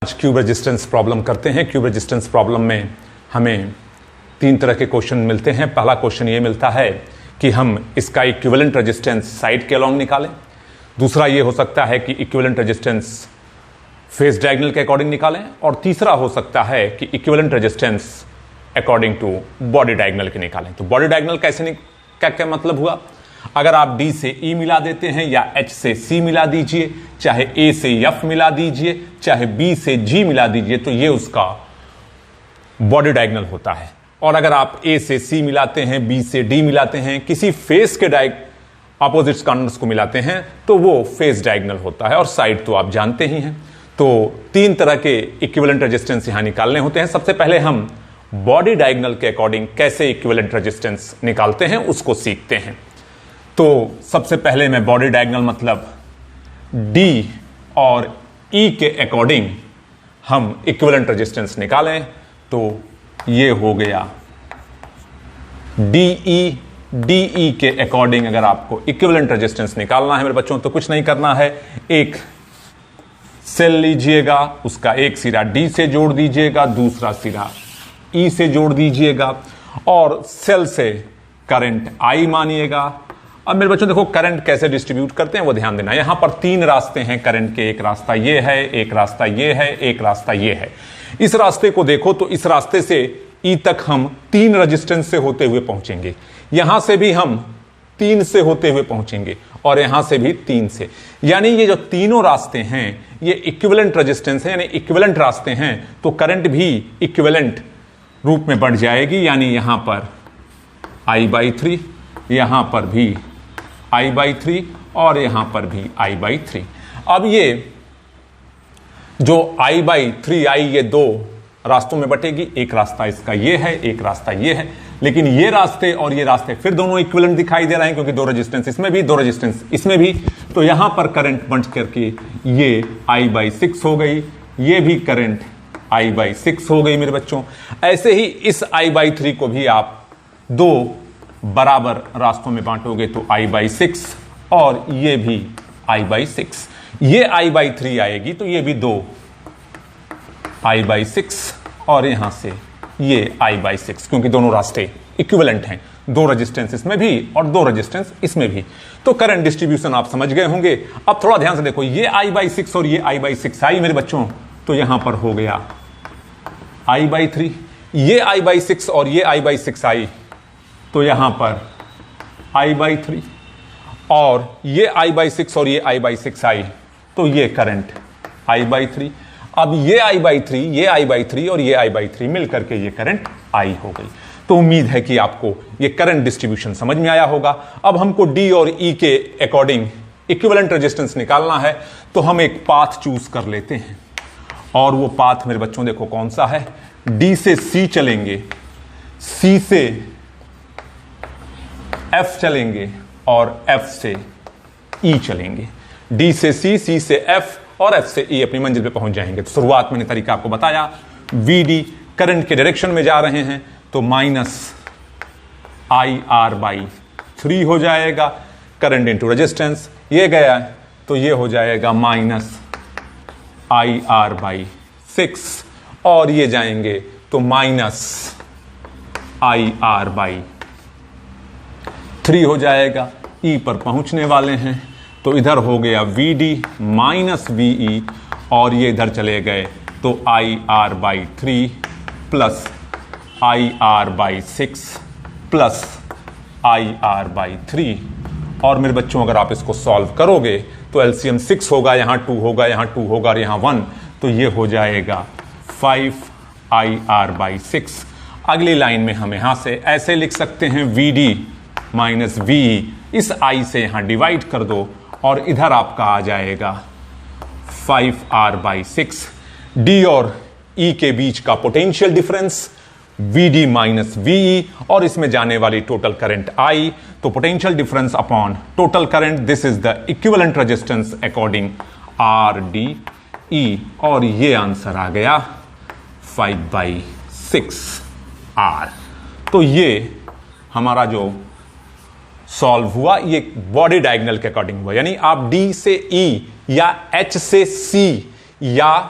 आज cube resistance problem करते हैं। क्यूब रेजिस्टेंस प्रॉब्लम में हमें तीन तरह के क्वेश्चन मिलते हैं। पहला क्वेश्चन ये मिलता है कि हम इसका इक्विवेलेंट रेजिस्टेंस साइड के अलोंग निकालें। दूसरा ये हो सकता है कि इक्विवेलेंट रेजिस्टेंस फेस डायगोनल के अकॉर्डिंग निकालें। और तीसरा हो सकता है कि equivalent resistance according to body diagonal के निकालें। तो बॉडी डायगोनल कैसे क्या क्या मतलब हुआ? अगर आप D से E मिला देते हैं या H से C मिला दीजिए, चाहे A से F मिला दीजिए, चाहे B से G मिला दीजिए, तो ये उसका बॉडी डायगोनल होता है। और अगर आप A से C मिलाते हैं, B से D मिलाते हैं, किसी फेस के अपोजिट कॉर्नर्स को मिलाते हैं, तो वो फेस डायगोनल होता है। और साइड तो आप जानते ही हैं। तो तीन तरह के इक्विवेलेंट रेजिस्टेंस यहां निकालने होते हैं। सबसे पहले हम बॉडी डायगोनल के अकॉर्डिंग कैसे इक्विवेलेंट रेजिस्टेंस निकालते हैं उसको सीखते हैं। तो सबसे पहले मैं बॉडी डायगोनल मतलब D और E के अकॉर्डिंग हम इक्विवेलेंट रेजिस्टेंस निकालें। तो ये हो गया DE के अकॉर्डिंग अगर आपको इक्विवेलेंट रेजिस्टेंस निकालना है मेरे बच्चों, तो कुछ नहीं करना है। एक सेल लीजिएगा, उसका एक सिरा D से जोड़ दीजिएगा, दूसरा सिरा E से जोड़ दीजिएगा और सेल से करंट I मानिएगा। अब मेरे बच्चों देखो करंट कैसे डिस्ट्रीब्यूट करते हैं वो ध्यान देना। यहां पर तीन रास्ते हैं करंट के। एक रास्ता ये है, एक रास्ता ये है, एक रास्ता ये है। इस रास्ते को देखो तो इस रास्ते से E तक हम तीन रेजिस्टेंस से होते हुए पहुंचेंगे। यहां से भी हम 3 से होते हुए पहुंचेंगे और यहां से भी 3 से। यानी ये जो तीनों रास्ते हैं ये इक्विवेलेंट रेजिस्टेंस है, यानी इक्विवेलेंट रास्ते हैं। तो करंट भी इक्विवेलेंट रूप में बढ़ जाएगी। यानी यहां पर I/3, यहां पर भी I/3 और यहां पर भी I/3। अब ये जो I/3 ये दो रास्तों में बटेगी। एक रास्ता इसका ये है, एक रास्ता ये है। लेकिन ये रास्ते और ये रास्ते फिर दोनों इक्विवेलेंट दिखाई दे रहे हैं क्योंकि दो रेजिस्टेंस इसमें भी, दो रेजिस्टेंस इसमें भी। तो यहां पर करंट बढ़ करके ये I/6 हो गई, ये भी करंट I/6 हो गई मेरे बच्चों। ऐसे ही इस I/3 को भी आप दो बराबर रास्तों में बांटोगे तो I/6 और ये भी I/6। ये I/3 आएगी तो ये भी दो I/6 और यहां से ये I/6, क्योंकि दोनों रास्ते इक्विवेलेंट हैं। दो रेजिस्टेंस इसमें भी और दो रेजिस्टेंस इसमें भी। तो करंट डिस्ट्रीब्यूशन आप समझ गए होंगे। अब थोड़ा ध्यान से देखो, ये I/6 और ये I/6 आई मेरे बच्चों, तो यहां पर हो गया I/3। ये I/6 और ये I/6 आई तो यहां पर I/3 और ये I/6 और ये I/6 आई तो ये करंट I/3। अब ये I/3, ये I/3 और ये I/3 मिलकर के ये करंट I हो गई। तो उम्मीद है कि आपको ये करंट डिस्ट्रीब्यूशन समझ में आया होगा। अब हमको D और E के अकॉर्डिंग इक्विवेलेंट रेजिस्टेंस निकालना है, तो हम एक पाथ चूज कर लेते हैं। और वो पाथ मेरे बच्चों देखो कौन सा है। D से C चलेंगे, C से F चलेंगे और F से E चलेंगे। D से C, C से F और F से E अपनी मंजिल पे पहुंच जाएंगे। तो शुरुआत मैंने तरीका आपको बताया। VD करंट के डायरेक्शन में जा रहे हैं तो -IR/3 हो जाएगा। करंट इंटू रेजिस्टेंस ये गया तो ये हो जाएगा -IR/6 और ये जाएंगे तो -IR/3 हो जाएगा। E पर पहुंचने वाले हैं तो इधर हो गया VD -VE और ये इधर चले गए तो IR/3 plus IR/6 plus IR/3। और मेरे बच्चों अगर आप इसको सॉल्व करोगे तो LCM 6 होगा, यहाँ 2 होगा, यहाँ 2 होगा और यहाँ 1, तो ये हो जाएगा 5 IR/6। अगली लाइन में हम यहां से ऐसे लिख सकते हैं VD -VE, इस I से यहां डिवाइड कर दो और इधर आपका आ जाएगा 5R/6। D और E के बीच का पोटेंशियल डिफरेंस VD -VE और इसमें जाने वाली टोटल करंट I। तो potential difference upon total current, this is the equivalent resistance according RDE। और ये आंसर आ गया 5/6R। तो ये हमारा जो सॉल्व हुआ ये बॉडी डायगोनल के अकॉर्डिंग हुआ। यानी आप D से E या H से C या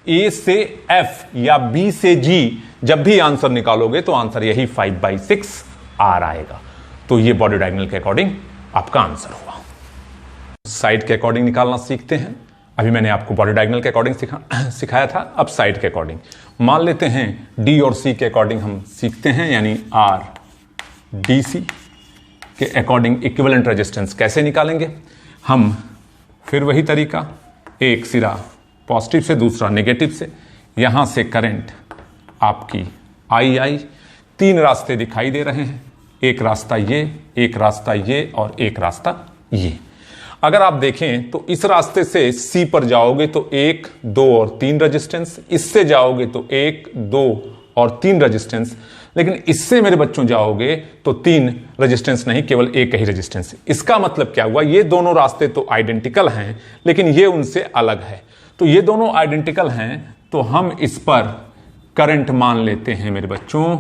ए से एफ या बी से जी जब भी आंसर निकालोगे तो आंसर यही 5/6 आर आएगा। तो ये बॉडी डायगोनल के अकॉर्डिंग आपका आंसर हुआ। साइड के अकॉर्डिंग निकालना सीखते हैं। अभी मैंने आपको बॉडी डायगोनल के अकॉर्डिंग सिखाया था, अब साइड के अकॉर्डिंग मान लेते हैं। डी और सी के अकॉर्डिंग हम सीखते हैं, यानी आर डी सी के अकॉर्डिंग इक्विवेलेंट रेजिस्टेंस कैसे निकालेंगे। हम फिर वही तरीका, एक सिरा पॉजिटिव से दूसरा नेगेटिव से, यहां से करंट आपकी आई तीन रास्ते दिखाई दे रहे हैं, एक रास्ता ये, एक रास्ता ये और एक रास्ता ये। अगर आप देखें तो इस रास्ते से सी पर जाओगे तो 1, 2 और 3 रेजिस्टेंस, इससे जाओगे तो 1, 2 और 3 रेजिस्टेंस, लेकिन इससे मेरे बच्चों जाओगे तो 3 रेजिस्टेंस नहीं, केवल एक ही रेजिस्टेंस। इसका मतलब क्या हुआ, ये दोनों रास्ते तो आइडेंटिकल हैं लेकिन ये उनसे अलग है। तो ये दोनों आइडेंटिकल हैं तो हम इस पर करंट मान लेते हैं मेरे बच्चों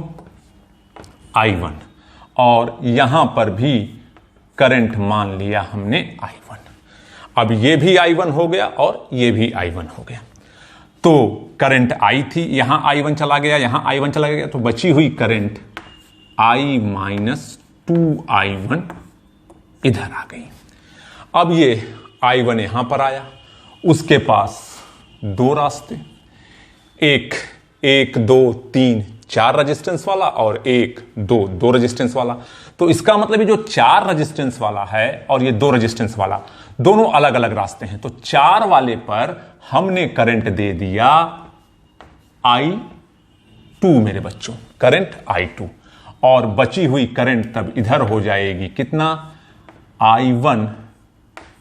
I1, और यहां पर भी करंट मान लिया हमने I1। अब ये भी I1 हो गया और ये भी I1 हो गया। तो करंट I थी, यहां I1 चला गया, यहां I1 चला गया, तो बची हुई करंट I-2I1 इधर आ गई। अब ये I1 यहां पर आया, उसके पास दो रास्ते, एक 2 3 4 रेजिस्टेंस वाला और 1 2 रेजिस्टेंस वाला। तो इसका मतलब ये जो 4 रेजिस्टेंस वाला है और ये 2 रेजिस्टेंस वाला, दोनों अलग अलग रास्ते हैं। तो 4 वाले पर हमने करंट दे दिया I2 मेरे बच्चों, करंट I2, और बची हुई करंट तब इधर हो जाएगी कितना, I1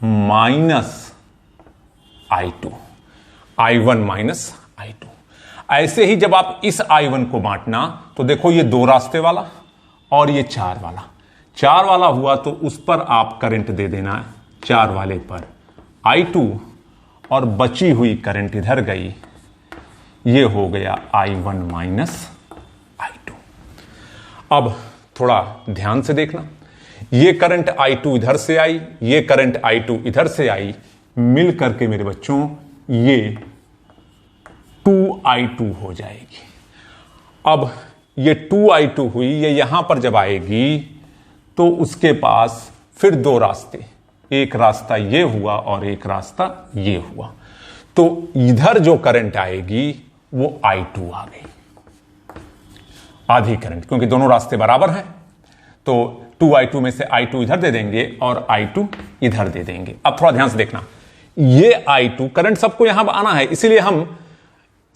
minus I2, I1 minus I2। ऐसे ही जब आप इस I1 को बांटना तो देखो ये 2 रास्ते वाला और ये 4 वाला, 4 वाला हुआ तो उस पर आप करंट दे देना 4 वाले पर I2, और बची हुई करंट इधर गई, ये हो गया I1 माइनस I2। अब थोड़ा ध्यान से देखना, ये करंट I2 इधर से आई, ये करंट I2 इधर से आई, मिल करके मेरे बच्चों ये 2I2 हो जाएगी। अब ये 2I2 हुई, ये यहां पर जब आएगी तो उसके पास फिर 2 रास्ते, एक रास्ता ये हुआ और एक रास्ता ये हुआ। तो इधर जो करंट आएगी वो I2 आ गई, आधी करंट, क्योंकि दोनों रास्ते बराबर हैं। तो 2I2 में से I2 इधर दे देंगे और I2 इधर दे देंगे। अब थोड़ा ध्यान से देखना, ये I2 करंट सबको यहां आना है, इसीलिए हम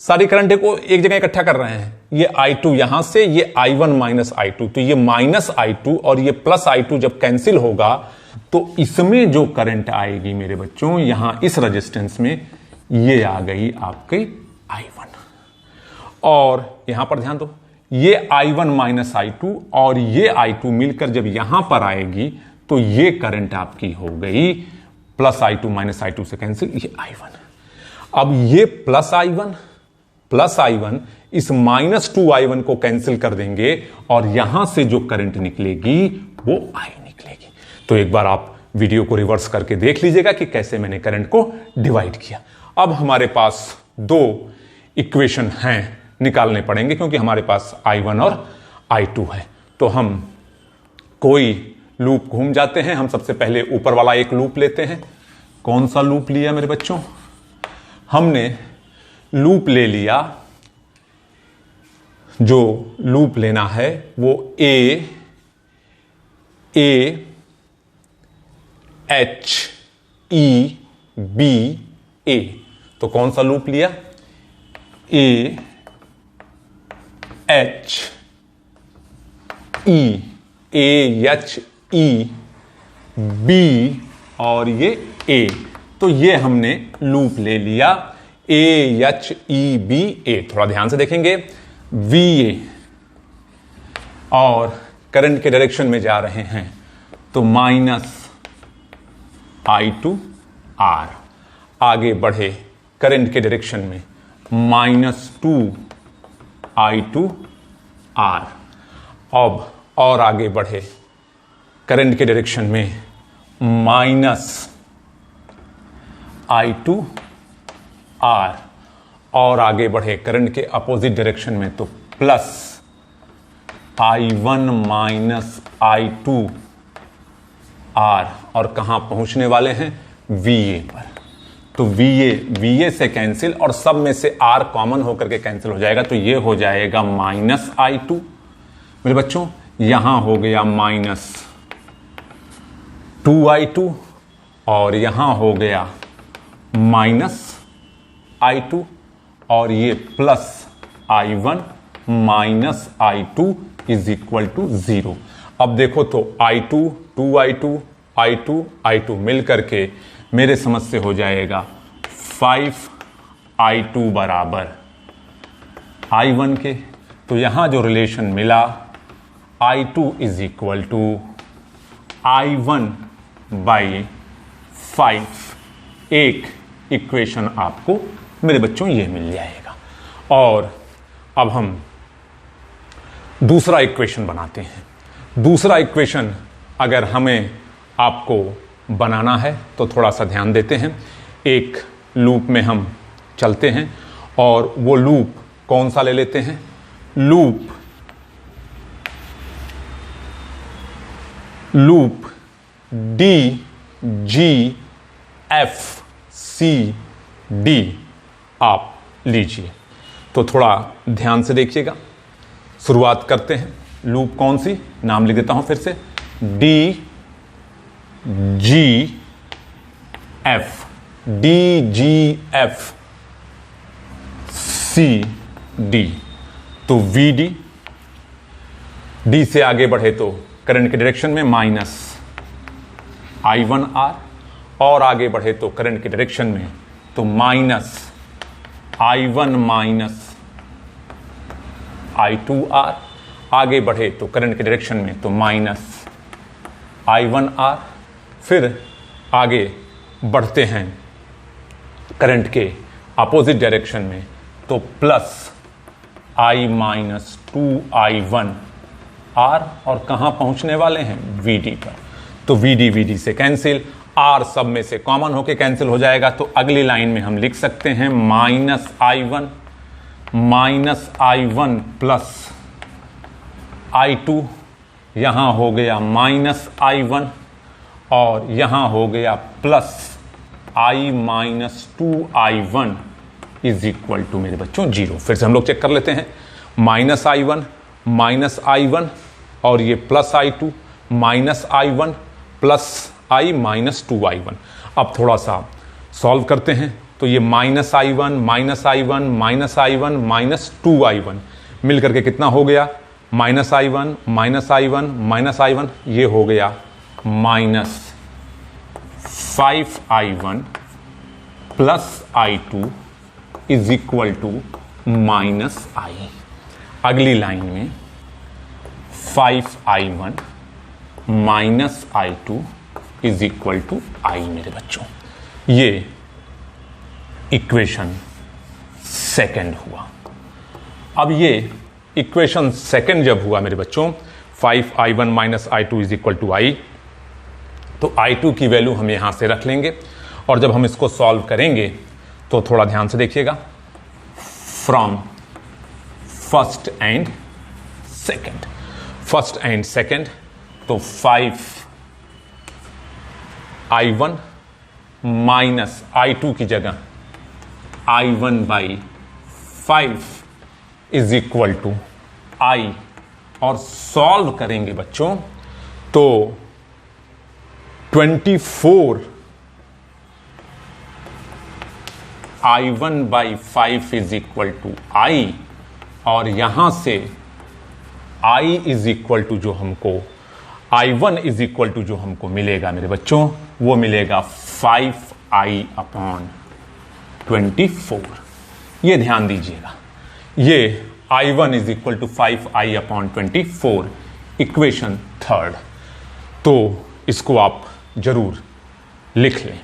सारी करंट को एक जगह इकट्ठा कर रहे हैं। ये I2 यहां से, ये I1 माइनस I2, तो ये माइनस I2 और ये प्लस I2 जब कैंसिल होगा तो इसमें जो करंट आएगी मेरे बच्चों, यहां इस रेजिस्टेंस में, ये आ गई आपके I1। और यहां पर ध्यान दो, ये I1 माइनस I2 और ये I2 मिलकर जब यहां पर आएगी तो ये करंट आपकी हो गई प्लस I2 माइनस I2 से कैंसिल, ये I1। अब ये प्लस I1 इस माइनस 2I1 को कैंसिल कर देंगे और यहां से जो करंट निकलेगी वो I निकलेगी। तो एक बार आप वीडियो को रिवर्स करके देख लीजिएगा कि कैसे मैंने करंट को डिवाइड किया। अब हमारे पास 2 इक्वेशन हैं, निकालने पड़ेंगे क्योंकि हमारे पास I1 और I2 है। तो हम कोई लूप घूम जाते हैं। हम सबसे पहले ऊपर वाला एक लूप लेते हैं। कौन सा लूप लिया मेरे बच्चों, हमने लूप ले लिया, जो लूप लेना है वो A H E B A। तो कौन सा लूप लिया, A H E, A H E B और ये A। तो ये हमने लूप ले लिया A H E B A। थोड़ा ध्यान से देखेंगे, VA, और करंट के डायरेक्शन में जा रहे हैं तो माइनस I2 R। आगे बढ़े करंट के डायरेक्शन में माइनस 2 I2 R। अब और आगे बढ़े करंट के डायरेक्शन में माइनस I2 R, और आगे बढ़े करंट के अपोजिट डायरेक्शन में तो plus I1 minus I2 R, और कहां पहुंचने वाले हैं VA पर। तो VA से कैंसिल और सब में से R कॉमन होकर के कैंसिल हो जाएगा, तो ये हो जाएगा माइनस I2 मेरे बच्चों। यहां हो गया माइनस 2I2 और यहां हो गया माइनस I2 और ये plus I1 minus I2 is equal to 0। अब देखो तो I2 2I2 मिल करके मेरे समझ से हो जाएगा 5I2 बराबर I1 के। तो यहां जो रिलेशन मिला I2 is equal to I1 by 5, एक इक्वेशन आपको मेरे बच्चों ये मिल जाएगा। और अब हम दूसरा इक्वेशन बनाते हैं। दूसरा इक्वेशन अगर हमें आपको बनाना है तो थोड़ा सा ध्यान देते हैं। एक लूप में हम चलते हैं और वो लूप कौन सा ले लेते हैं, लूप DGFCD आप लीजिए। तो थोड़ा ध्यान से देखिएगा। शुरुआत करते हैं। लूप कौन सी, नाम लिख देता हूं फिर से, DGFCD। तो VD, D से आगे बढ़े तो करंट के डायरेक्शन में माइनस I1R, और आगे बढ़े तो करंट के डायरेक्शन में तो माइनस I1 माइनस I2R, आगे बढ़े तो करंट के डायरेक्शन में तो माइनस I1R। फिर आगे बढ़ते हैं करंट के अपोजिट डायरेक्शन में तो प्लस I माइनस 2I1R, और कहां पहुंचने वाले हैं VD पर। तो VD से कैंसिल, R सब में से कॉमन होके कैंसिल हो जाएगा। तो अगली लाइन में हम लिख सकते हैं माइनस I1 प्लस I2, यहां हो गया माइनस I1 और यहां हो गया plus I minus 2I1 is equal to मेरे बच्चों 0। फिर से हम लोग चेक कर लेते हैं। माइनस I1 और ये plus I2 minus I1 plus I minus 2I1। अब थोड़ा सा सॉल्व करते हैं। तो ये माइनस I1 माइनस 2I1 मिल करके कितना हो गया, माइनस I1 ये हो गया minus 5I1 plus I2 is equal to minus I। अगली लाइन में 5I1 minus I2 is equal to I मेरे बच्चों। ये इक्वेशन सेकंड हुआ। अब ये इक्वेशन सेकंड जब हुआ मेरे बच्चों 5I1 minus I2 is equal to I, तो I2 की वैल्यू हम यहां से रख लेंगे और जब हम इसको सॉल्व करेंगे तो थोड़ा ध्यान से देखिएगा। फ्रॉम फर्स्ट एंड सेकंड तो 5I1 माइनस I2 की जगह I1 by 5 is equal to I, और सॉल्व करेंगे बच्चों तो 24 I1 by 5 is equal to I, और यहां से I इज इक्वल टू जो हमको I1 इज इक्वल टू जो हमको मिलेगा मेरे बच्चों वो मिलेगा 5I अपॉन 24। ये ध्यान दीजिएगा, ये I1 is equal to 5I upon 24 equation third. तो इसको आप जरूर लिख लें।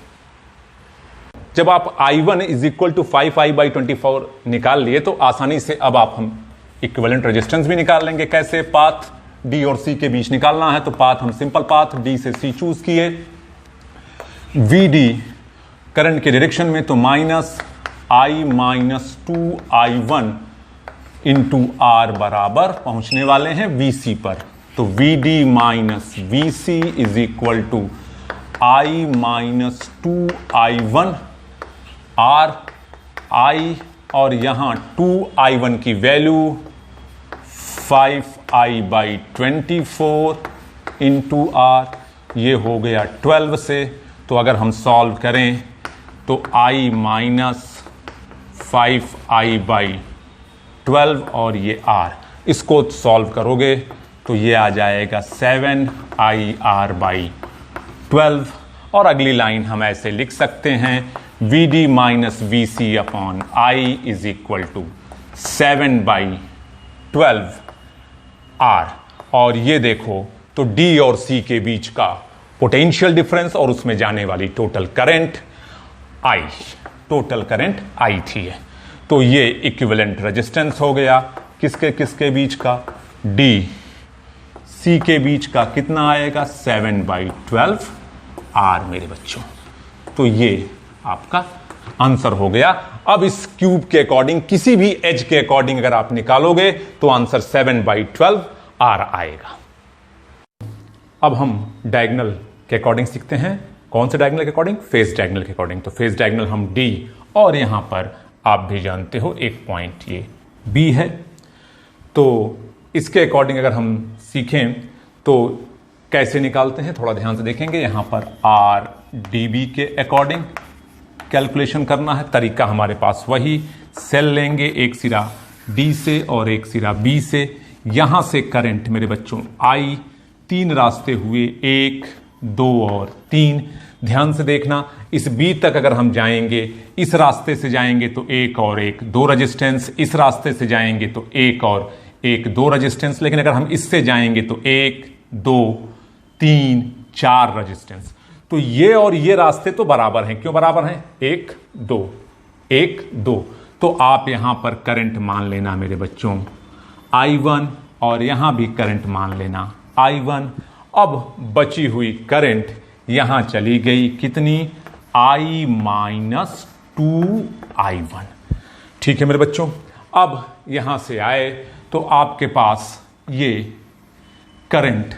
जब आप I1 is equal to 5I by 24 निकाल लिए तो आसानी से अब आप हम इक्विवेलेंट रेजिस्टेंस भी निकाल लेंगे। कैसे, पाथ D और C के बीच निकालना है तो पाथ हम सिंपल पाथ D से C चूज किए। VD करंट के डायरेक्शन में तो minus I minus 2I1 into R बराबर पहुंचने वाले हैं VC पर। तो VD minus VC is equal to I minus 2I1 R I, और यहां 2I1 की वैल्यू 5I/24 इंटू आर, ये हो गया 12 से। तो अगर हम सॉल्व करें तो I माइनस 5I/12 और ये R, इसको सॉल्व करोगे तो ये आ जाएगा 7IR/12। और अगली लाइन हम ऐसे लिख सकते हैं VD minus VC upon I is equal to 7/12R। और ये देखो तो D और C के बीच का पोटेंशियल डिफरेंस और उसमें जाने वाली टोटल करंट I थी। तो ये इक्विवेलेंट रेजिस्टेंस हो गया किसके किसके बीच का, D C के बीच का कितना आएगा 7/12R मेरे बच्चों। तो ये आपका आंसर हो गया। अब इस क्यूब के अकॉर्डिंग किसी भी एज के अकॉर्डिंग अगर आप निकालोगे तो आंसर 7/12R आएगा। अब हम डायगोनल के अकॉर्डिंग सीखते हैं। कौन से डायगोनल के अकॉर्डिंग, फेस डायगोनल के अकॉर्डिंग। तो फेस डायगोनल हम D, और यहां पर आप भी जानते हो एक पॉइंट ये B है। तो इसके अकॉर्डिंग अगर हम सीखें तो कैसे निकालते हैं थोड़ा ध्यान से देखेंगे। यहां पर RDB के अकॉर्डिंग कैलकुलेशन करना है। तरीका हमारे पास वही, सेल लेंगे एक सिरा D से और एक सिरा B से। यहां से करंट मेरे बच्चों I, 3 रास्ते हुए, 1 2 और 3। ध्यान से देखना, इस B तक अगर हम जाएंगे, इस रास्ते से जाएंगे तो 1 और 1 2 रेजिस्टेंस, इस रास्ते से जाएंगे तो 1 और 1 2 रेजिस्टेंस। लेकिन अगर हम इससे जाएंगे तो 1 2 3 4 रेजिस्टेंस। तो ये और ये रास्ते तो बराबर हैं। क्यों बराबर हैं, 1 2 1 2। तो आप यहां पर करंट मान लेना मेरे बच्चों I1, और यहां भी करंट मान लेना I1। अब बची हुई करंट यहां चली गई कितनी, I माइनस 2I1। ठीक है मेरे बच्चों। अब यहां से आए तो आपके पास ये करंट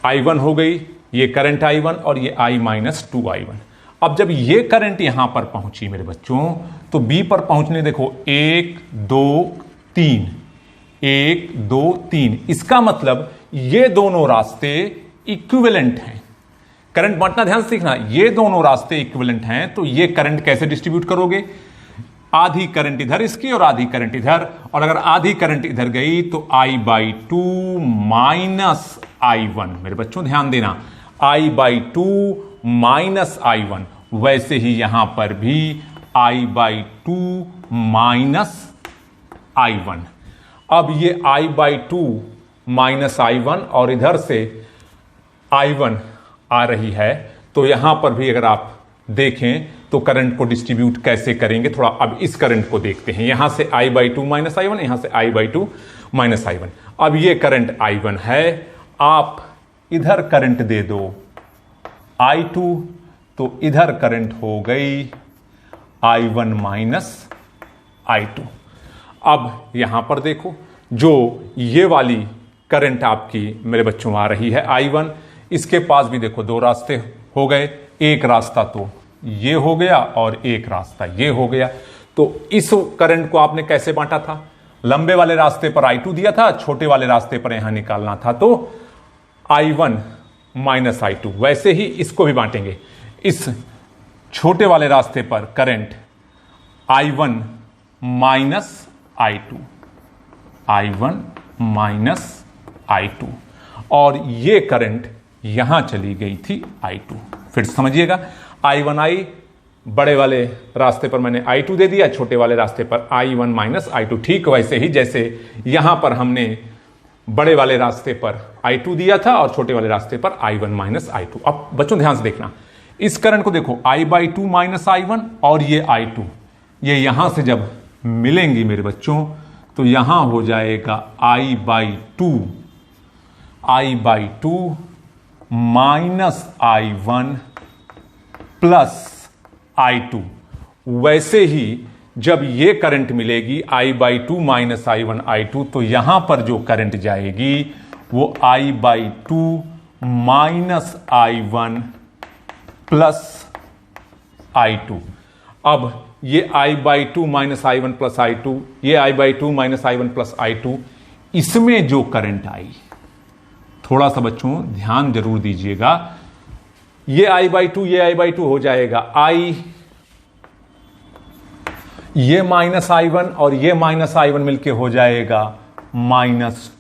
I1 हो गई, ये करंट I1 और ये I माइनस 2I1। अब जब ये करंट यहां पर पहुंची मेरे बच्चों तो B पर पहुंचने देखो 1 2 3 1 2 3। इसका मतलब ये दोनों रास्ते इक्विवेलेंट हैं। करंट बांटना ध्यान से सीखना, ये दोनों रास्ते इक्विवेलेंट हैं। तो ये करंट कैसे डिस्ट्रीब्यूट करोगे, आधी करंट इधर इसकी और आधी करंट इधर। और अगर आधी करंट इधर गई तो I/2 माइनस I1। मेरे बच्चों ध्यान देना, I/2 माइनस I1। वैसे ही यहां पर भी I/2 माइनस I1। अब ये I/2 माइनस I1 और इधर से I1 आ रही है। तो यहां पर भी अगर आप देखें तो करंट को डिस्ट्रीब्यूट कैसे करेंगे, थोड़ा अब इस करंट को देखते हैं। यहां से I/2 माइनस I1, यहां से I/2 माइनस I1। अब ये करंट I1 है, आप इधर करंट दे दो I2, तो इधर करंट हो गई I1 माइनस I2। अब यहां पर देखो, जो ये वाली करंट आपकी मेरे बच्चों आ रही है I1, इसके पास भी देखो 2 रास्ते हो गए। एक रास्ता तो ये हो गया और एक रास्ता ये हो गया। तो इस करंट को आपने कैसे बांटा था, लंबे वाले रास्ते पर I2 दिया था, छोटे वाले रास्ते पर यहां निकालना था तो I1 माइनस I2। वैसे ही इसको भी बांटेंगे। इस छोटे वाले रास्ते पर current I1 minus I2, I1 minus I2, और ये करंट यहां चली गई थी I2। फिर समझिएगा, I1I बड़े वाले रास्ते पर मैंने I2 दे दिया, छोटे वाले रास्ते पर I1 माइनस I2। ठीक वैसे ही जैसे यहां पर हमने बड़े वाले रास्ते पर I2 दिया था और छोटे वाले रास्ते पर I1 माइनस I2। अब बच्चों ध्यान से देखना, इस करंट को देखो I/2 माइनस I1 और ये I2, ये यहां से जब मिलेंगी मेरे बच्चों तो यहां हो जाएगा I/2 minus I1 plus I2। वैसे ही जब ये करंट मिलेगी I/2 माइनस I1 I2, तो यहां पर जो करंट जाएगी वो I/2 minus I1 plus I2। अब ये I/2 minus I1 plus I2, ये I/2 minus I1 plus I2, इसमें जो करंट आई, थोड़ा सा बच्चों ध्यान जरूर दीजिएगा, ये I/2 हो जाएगा ये माइनस I1 और ये माइनस I1 मिलके हो जाएगा माइनस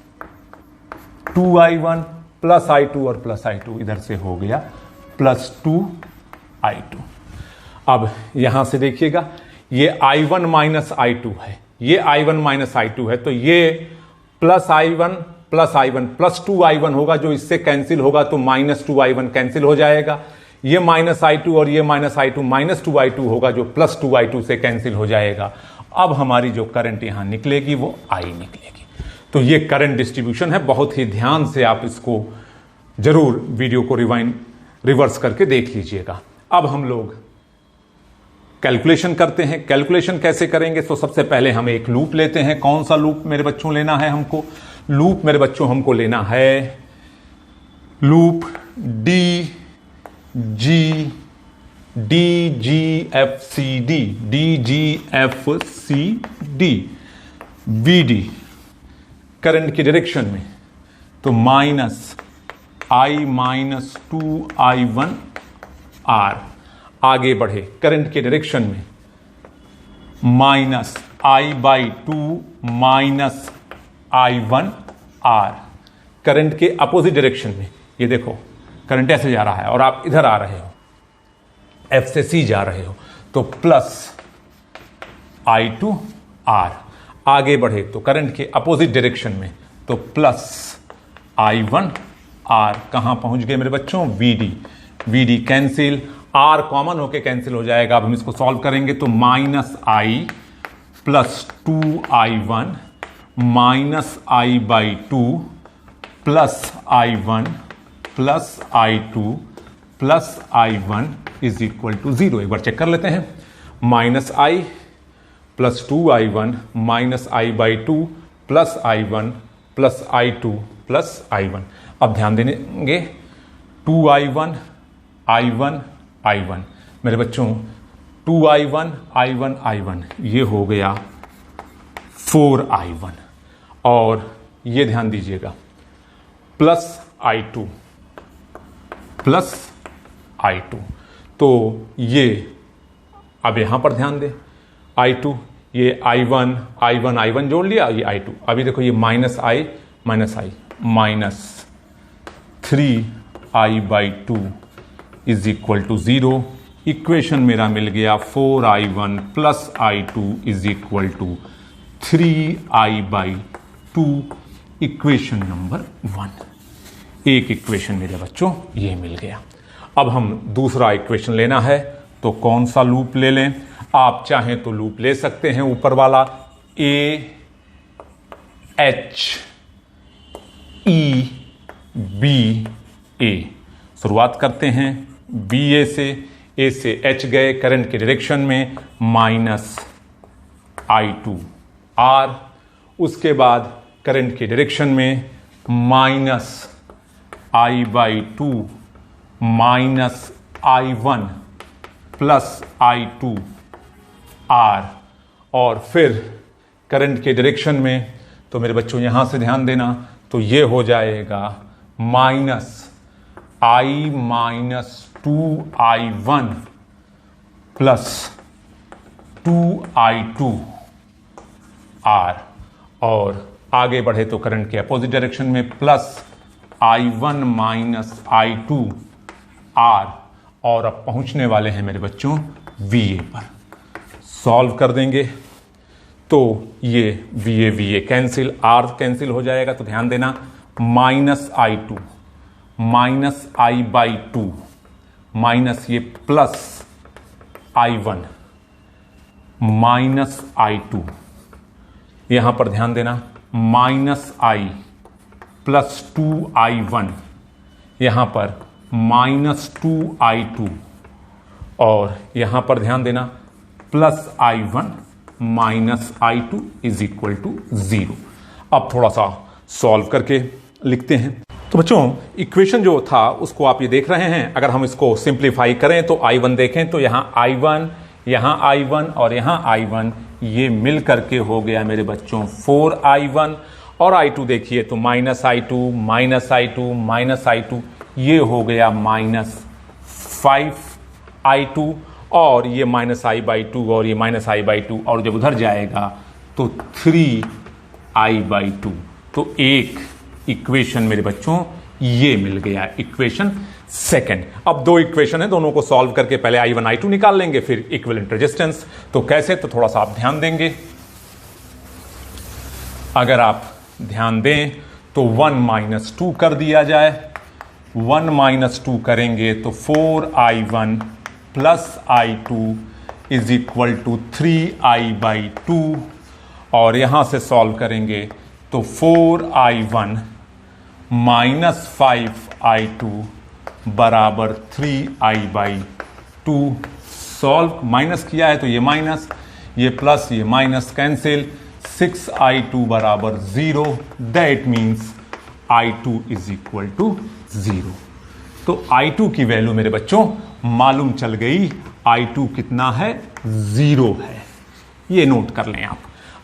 2I1 प्लस I2 और प्लस I2 इधर से हो गया प्लस 2I2। अब यहां से देखिएगा ये I1 माइनस I2 है, ये I1 माइनस I2 है, तो ये प्लस I1 प्लस 2I1 होगा, जो इससे कैंसिल होगा तो माइनस 2I1 कैंसिल हो जाएगा। ये माइनस I2 और ये माइनस I2 माइनस 2I2 होगा, जो प्लस 2I2 से कैंसिल हो जाएगा। अब हमारी जो करंट यहां निकलेगी वो I निकलेगी। तो ये करंट डिस्ट्रीब्यूशन है, बहुत ही ध्यान से आप इसको जरूर वीडियो को रिवर्स करके देख लीजिएगा। अब हम लोग कैलकुलेशन करते हैं। कैलकुलेशन कैसे करेंगे? तो सबसे पहले हम एक लूप लेते हैं। कौन सा लूप मेरे बच्चों लेना है हमको? लूप मेरे बच्चों हमको लेना है लूप DGFCD VD करंट की डायरेक्शन में, तो minus I minus 2I1 R। आगे बढ़े करंट के डायरेक्शन में minus I/2 minus I1 R। Current के अपोजिट डायरेक्शन में, ये देखो करंट ऐसे जा रहा है और आप इधर आ रहे हो, F से C जा रहे हो, तो प्लस I2 R। आगे बढ़े तो करंट के अपोजिट डायरेक्शन में, तो प्लस I1 R। कहां पहुंच गए मेरे बच्चों? VD कैंसिल, R कॉमन होके कैंसिल हो जाएगा। अब हम इसको सॉल्व करेंगे तो minus I plus 2I1 minus I/2 plus I1 plus I2 plus I1 is equal to 0। एक बार चेक कर लेते हैं। Minus I plus 2I1 minus I/2 plus I1 plus I2 plus I1। अब ध्यान देंगे 2I1 I1 मेरे बच्चों 2I1 ये हो गया 4I1, और ये ध्यान दीजिएगा प्लस I2 प्लस I2, तो ये अब यहां पर ध्यान दे I2, ये I1 जोड़ लिया, ये I2। अभी देखो ये minus I minus 3I/2 is equal to 0। Equation मेरा मिल गया 4I1 plus I2 is equal to 3I/2, equation number 1। एक इक्वेशन मेरे बच्चों ये मिल गया। अब हम दूसरा इक्वेशन लेना है, तो कौन सा लूप ले लें? आप चाहें तो लूप ले सकते हैं ऊपर वाला AHEBA। शुरुआत करते हैं BA से, A से H गए, करंट के डायरेक्शन में माइनस I2 R। उसके बाद करंट के डायरेक्शन में minus I/2 minus I1 plus I2 R। और फिर करंट के डायरेक्शन में, तो मेरे बच्चों यहां से ध्यान देना, तो ये हो जाएगा minus I minus 2I1 plus 2I2 R। और आगे बढ़े तो करंट के अपोजिट डायरेक्शन में plus I1 minus I2 R। और अब पहुंचने वाले हैं मेरे बच्चों VA पर। सॉल्व कर देंगे तो ये VA कैंसिल, R कैंसिल हो जाएगा। तो ध्यान देना minus I2 minus I/2 minus ये प्लस I1 माइनस I2। यहां पर ध्यान देना माइनस I प्लस 2I1, यहां पर माइनस 2I2। और यहां पर ध्यान देना plus I1 minus I2 is equal to 0। अब थोड़ा सा सॉल्व करके लिखते हैं। तो बच्चों इक्वेशन जो था उसको आप ये देख रहे हैं, अगर हम इसको सिंप्लीफाई करें तो I1 देखें तो यहाँ I1, यहाँ I1 और यहाँ I1 ये मिल करके हो गया मेरे बच्चों 4I1, और I2 देखिए तो minus I2 minus I2 minus I2 ये हो गया माइनस 5I2, और ये माइनस I/2 और ये माइनस I/2, और जब उधर जाएगा तो 3I/2। तो एक इक्वेशन मेरे बच्चों ये मिल गया, इक्वेशन सेकंड। अब दो इक्वेशन है, दोनों को सॉल्व करके पहले I1 I2 निकाल लेंगे, फिर इक्विवेलेंट रेजिस्टेंस। तो कैसे, तो थोड़ा सा आप ध्यान देंगे। अगर आप ध्यान दें तो 1 - 2 कर दिया जाए। 1 - 2 करेंगे तो 4I1 plus I2 is equal to 3I/2, और यहां से सॉल्व करेंगे तो 4I1 माइनस 5I2 बराबर 3I/2। सॉल्व माइनस किया है तो ये माइनस, ये प्लस, ये माइनस कैंसिल, 6I2 बराबर 0। That means I2 is equal to 0। तो I2 की वैल्यू मेरे बच्चों मालूम चल गई, I2 कितना है, 0 है। ये नोट कर लें आप,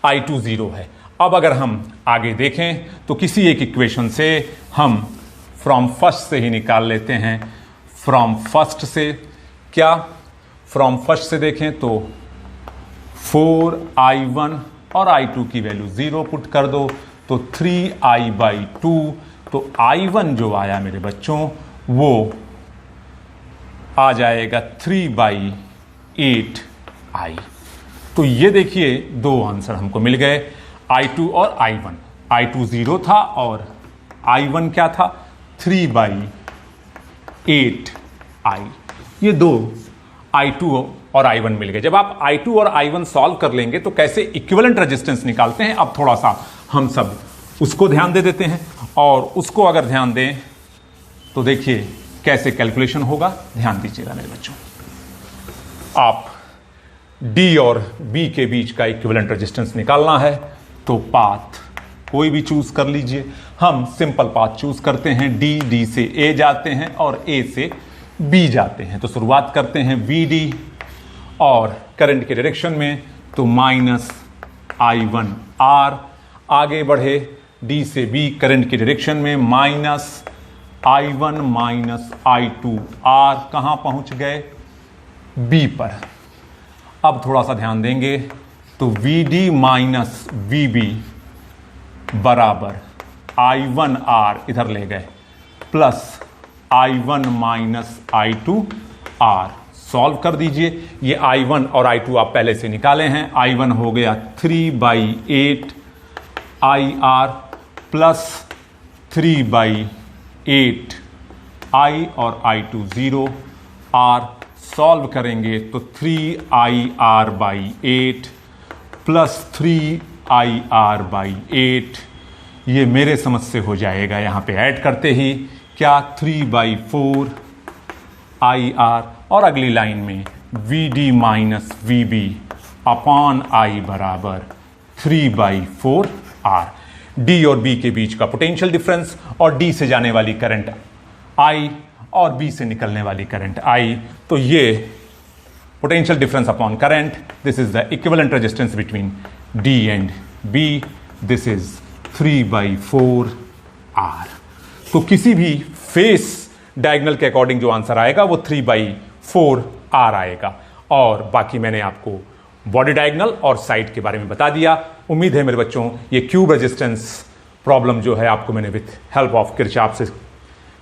I2 0 है। अब अगर हम आगे देखें तो किसी एक इक्वेशन से हम फ्रॉम फर्स्ट से ही निकाल लेते हैं। फ्रॉम फर्स्ट से क्या, फ्रॉम फर्स्ट से देखें तो 4I1 और I2 की वैल्यू 0 पुट कर दो तो 3I/2। तो I1 जो आया मेरे बच्चों वो आ जाएगा 3/8I। तो ये देखिए दो आंसर हमको मिल गए, I2 और I1। I2 0 था और I1 क्या था, 3/8I। ये दो I2 और I1 मिल गए। जब आप I2 और I1 सॉल्व कर लेंगे तो कैसे इक्विवेलेंट रेजिस्टेंस निकालते हैं, अब थोड़ा सा हम सब उसको ध्यान दे देते हैं। और उसको अगर ध्यान दें तो देखिए कैसे कैलकुलेशन होगा, ध्यान दीजिएगा मेरे बच्चों। आप D और B के बीच का इक्विवेलेंट रेजिस्टेंस निकालना है तो पाथ कोई भी चूज कर लीजिए। हम सिंपल पाथ चूज करते हैं, D से A जाते हैं और A से B जाते हैं। तो शुरुआत करते हैं VD और करंट के डायरेक्शन में तो माइनस I1R। आगे बढ़े D से B करंट की डायरेक्शन में माइनस I1 माइनस I2R। कहां पहुंच गए, B पर। अब थोड़ा सा ध्यान देंगे तो VD माइनस VB बराबर I1R इधर ले गए plus I1 minus I2R। Solve कर दीजिए। ये I1 और I2 आप पहले से निकाले हैं। I1 हो गया 3/8IR प्लस 3/8I और I2 0 R। सॉल्व करेंगे तो 3IR/8 प्लस 3IR/8 ये मेरे समझ से हो जाएगा। यहाँ पे ऐड करते ही क्या, 3/4IR, और अगली लाइन में VD minus VB upon I बराबर 3/4R। D और B के बीच का पोटेंशियल डिफरेंस और D से जाने वाली करंट I और B से निकलने वाली करंट I। तो ये potential difference upon current, this is the equivalent resistance between D and B। This is 3/4R। तो किसी भी फेस डायगोनल के अकॉर्डिंग जो आंसर आएगा वो 3/4R आएगा। और बाकी मैंने आपको बॉडी डायगोनल और साइड के बारे में बता दिया। उम्मीद है मेरे बच्चों ये क्यूब रेजिस्टेंस प्रॉब्लम जो है आपको मैंने विथ हेल्प ऑफ किरचॉफ से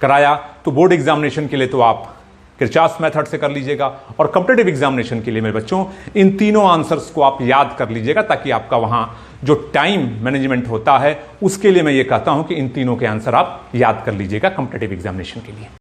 कराया। तो बोर्ड एग्जामिनेशन के लिए तो आप किरचॉफ मेथड से कर लीजिएगा, और कॉम्पिटिटिव एग्जामिनेशन के लिए मेरे बच्चों इन तीनों आंसर्स को आप याद कर लीजिएगा, ताकि आपका वहां जो टाइम मैनेजमेंट होता है उसके लिए मैं ये कहता हूं कि इन तीनों के आंसर आप याद कर लीजिएगा कॉम्पिटिटिव एग्जामिनेशन के लिए।